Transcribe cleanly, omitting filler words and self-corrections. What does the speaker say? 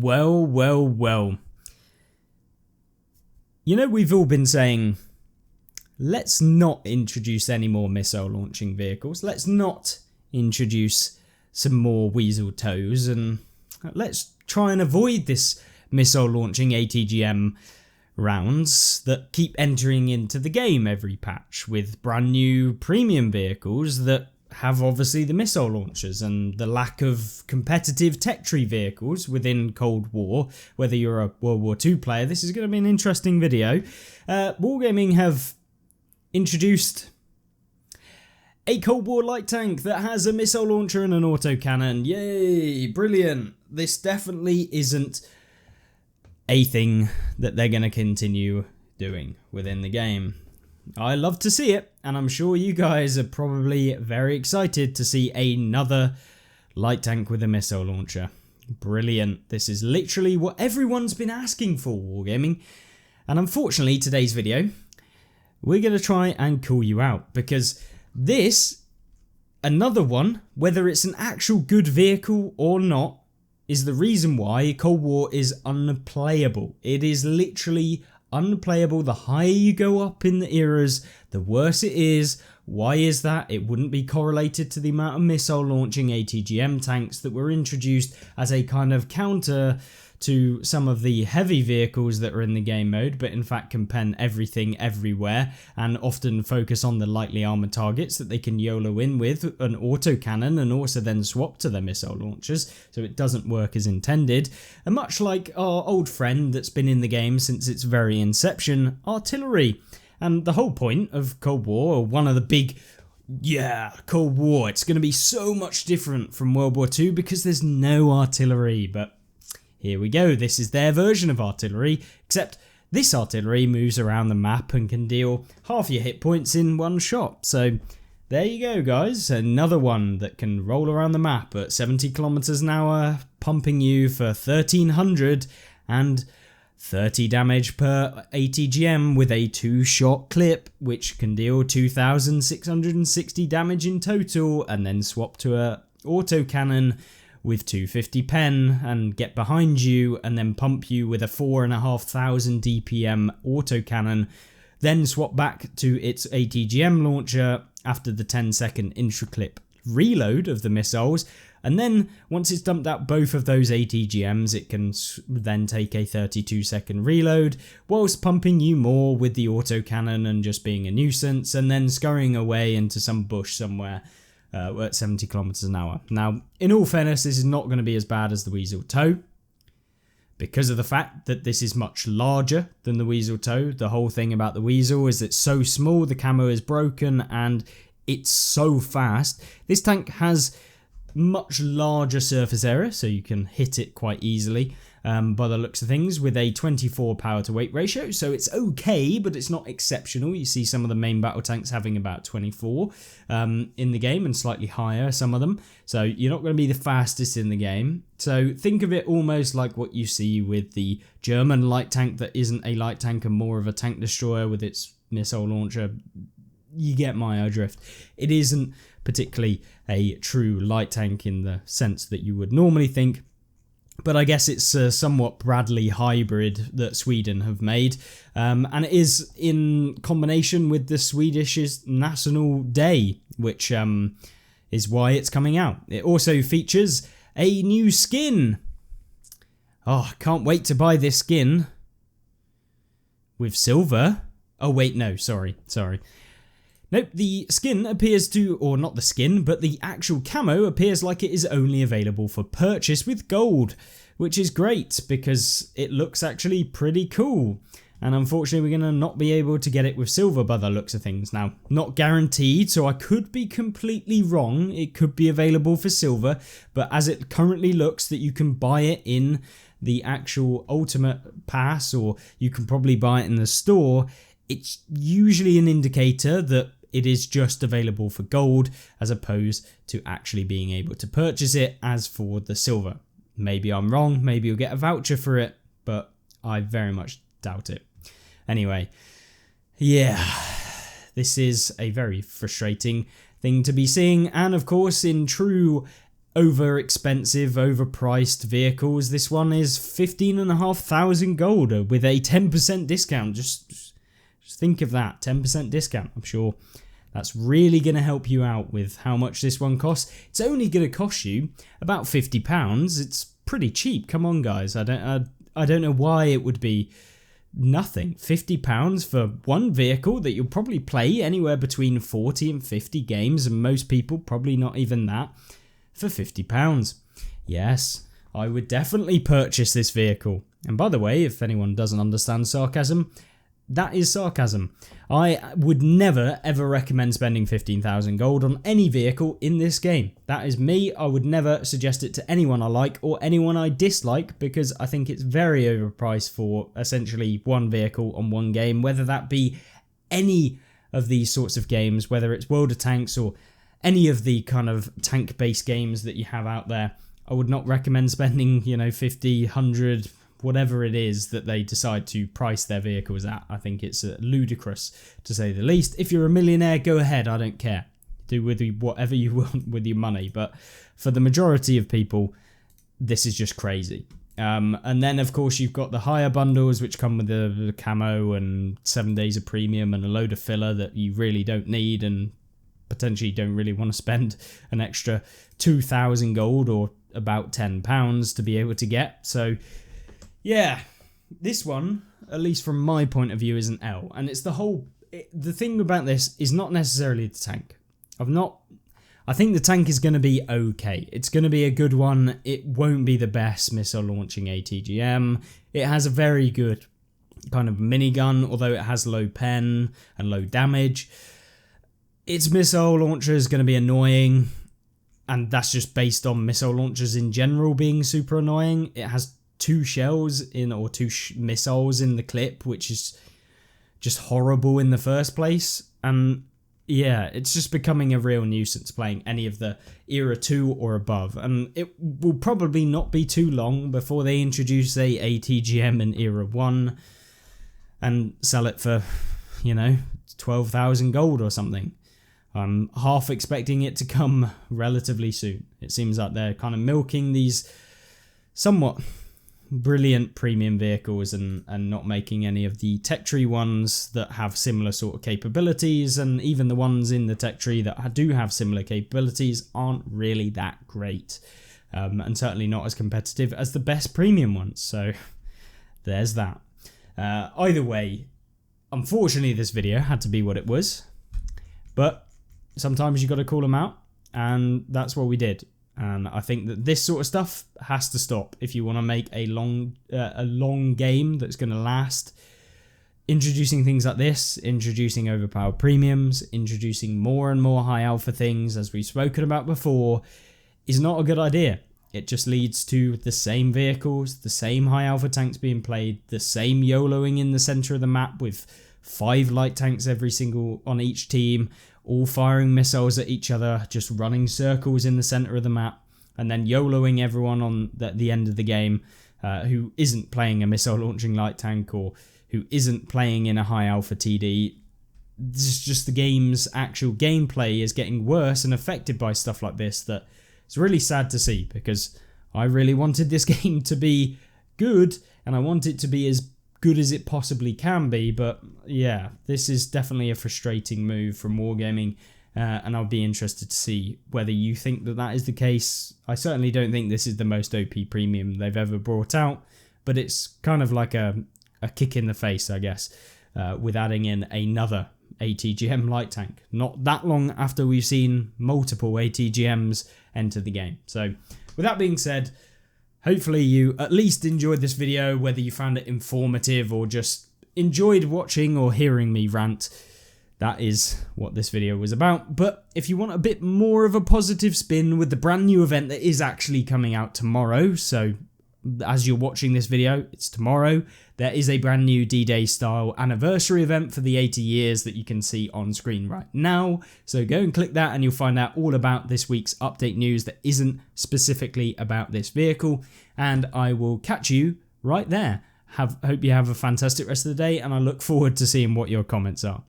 Well. You know, we've all been saying, let's not introduce any more missile launching vehicles. Let's not introduce some more weasel toes, and let's try and avoid this missile launching ATGM rounds that keep entering into the game every patch with brand new premium vehicles that have obviously the missile launchers, and the lack of competitive tech tree vehicles within Cold War. Whether you're a World War II player, this is going to be an interesting video. Wargaming have introduced a Cold War light tank that has a missile launcher and an autocannon. Yay, brilliant. This definitely isn't a thing that they're going to continue doing within the game. I love to see it, and I'm sure you guys are probably very excited to see another light tank with a missile launcher. Brilliant. This is literally what everyone's been asking for, Wargaming. And unfortunately, today's video, we're going to try and call you out, because this, another one, whether it's an actual good vehicle or not, is the reason why Cold War is unplayable. It is literally unplayable. The higher you go up in the eras, the worse it is. Why is that? It wouldn't be correlated to the amount of missile launching ATGM tanks that were introduced as a kind of counter to some of the heavy vehicles that are in the game mode, but in fact can pen everything everywhere and often focus on the lightly armored targets that they can YOLO in with an autocannon and also then swap to their missile launchers, so it doesn't work as intended. And much like our old friend that's been in the game since its very inception, artillery. And the whole point of Cold War, or one of the big Cold War, it's going to be so much different from World War II because there's no artillery, but here we go, this is their version of artillery, except this artillery moves around the map and can deal half your hit points in one shot. So there you go, guys, another one that can roll around the map at 70 kilometers an hour, pumping you for 1300 and 30 damage per ATGM with a 2-shot clip, which can deal 2660 damage in total, and then swap to a autocannon with 250 pen and get behind you and then pump you with a 4,500 DPM autocannon, then swap back to its ATGM launcher after the 10-second intra-clip reload of the missiles, and then once it's dumped out both of those ATGMs, it can then take a 32-second reload whilst pumping you more with the autocannon and just being a nuisance, and then scurrying away into some bush somewhere at 70 kilometers an hour. Now, in all fairness, this is not going to be as bad as the Weasel Toe, because of the fact that this is much larger than the Weasel Toe. The whole thing about the Weasel is it's so small, the camo is broken, and it's so fast. This tank has much larger surface area, so you can hit it quite easily by the looks of things, with a 24 power to weight ratio, so it's okay, but it's not exceptional. You see some of the main battle tanks having about 24 in the game, and slightly higher, some of them, so you're not going to be the fastest in the game. So think of it almost like what you see with the German light tank that isn't a light tank and more of a tank destroyer with its missile launcher. You get my drift. It isn't particularly a true light tank in the sense that you would normally think, but I guess it's a somewhat Bradley hybrid that Sweden have made, and it is in combination with the Swedish's National Day, which is why it's coming out. It also features a new skin. Oh, I can't wait to buy this skin with silver. Oh wait, no, sorry. Nope, the skin appears to, or not the skin, but the actual camo appears like it is only available for purchase with gold, which is great because it looks actually pretty cool. And unfortunately, we're going to not be able to get it with silver by the looks of things. Now, not guaranteed, so I could be completely wrong. It could be available for silver, but as it currently looks that you can buy it in the actual Ultimate Pass, or you can probably buy it in the store, it's usually an indicator that it is just available for gold as opposed to actually being able to purchase it as for the silver. Maybe I'm wrong, maybe you'll get a voucher for it, but I very much doubt it. Anyway, yeah, this is a very frustrating thing to be seeing, and of course in true over expensive, overpriced vehicles. This one is 15,500 gold with a 10% discount. Just think of that, 10% discount. I'm sure that's really going to help you out with how much this one costs. It's only going to cost you about £50. It's pretty cheap. Come on, guys. I don't know why it would be nothing. £50 for one vehicle that you'll probably play anywhere between 40 and 50 games, and most people probably not even that, for £50. Yes, I would definitely purchase this vehicle. And by the way, if anyone doesn't understand sarcasm, that is sarcasm. I would never ever recommend spending 15,000 gold on any vehicle in this game. That is me. I would never suggest it to anyone I like or anyone I dislike, because I think it's very overpriced for essentially one vehicle on one game, whether that be any of these sorts of games, whether it's World of Tanks or any of the kind of tank-based games that you have out there. I would not recommend spending, 50, 100, whatever it is that they decide to price their vehicles at. I think it's ludicrous, to say the least. If you're a millionaire, go ahead, I don't care. Do with whatever you want with your money. But for the majority of people, this is just crazy. And then, of course, you've got the higher bundles, which come with the camo and 7 days of premium and a load of filler that you really don't need and potentially don't really want to spend an extra 2,000 gold or about £10 to be able to get. So yeah, this one, at least from my point of view, is an L. And it's the thing about this is not necessarily the tank. I think the tank is going to be okay. It's going to be a good one. It won't be the best missile launching ATGM. It has a very good kind of minigun, although it has low pen and low damage. Its missile launcher is going to be annoying, and that's just based on missile launchers in general being super annoying. It has two shells or two missiles in the clip, which is just horrible in the first place. And yeah, it's just becoming a real nuisance playing any of the Era 2 or above. And it will probably not be too long before they introduce a ATGM in Era 1 and sell it for, 12,000 gold or something. I'm half expecting it to come relatively soon. It seems like they're kind of milking these somewhat brilliant premium vehicles and not making any of the tech tree ones that have similar sort of capabilities, and even the ones in the tech tree that do have similar capabilities aren't really that great, and certainly not as competitive as the best premium ones. So there's that. Either way, unfortunately this video had to be what it was, but sometimes you got to call them out, and that's what we did. And I think that this sort of stuff has to stop if you want to make a long game that's going to last. Introducing things like this, introducing overpowered premiums, introducing more and more high alpha things, as we've spoken about before, is not a good idea. It just leads to the same vehicles, the same high alpha tanks being played, the same YOLOing in the center of the map with 5 light tanks on each team, all firing missiles at each other, just running circles in the center of the map, and then YOLOing everyone on the end of the game who isn't playing a missile launching light tank or who isn't playing in a high alpha TD. This is just the game's actual gameplay is getting worse and affected by stuff like this. That it's really sad to see, because I really wanted this game to be good and I want it to be as good as it possibly can be. But yeah, this is definitely a frustrating move from Wargaming, and I'll be interested to see whether you think that is the case. I certainly don't think this is the most OP premium they've ever brought out, but it's kind of like a kick in the face, I guess, with adding in another ATGM light tank not that long after we've seen multiple ATGMs enter the game. So with that being said, hopefully you at least enjoyed this video, whether you found it informative or just enjoyed watching or hearing me rant. That is what this video was about. But if you want a bit more of a positive spin with the brand new event that is actually coming out tomorrow, so as you're watching this video, it's tomorrow, there is a brand new D-Day style anniversary event for the 80 years that you can see on screen right now. So go and click that and you'll find out all about this week's update news that isn't specifically about this vehicle. And I will catch you right there. Hope you have a fantastic rest of the day, and I look forward to seeing what your comments are.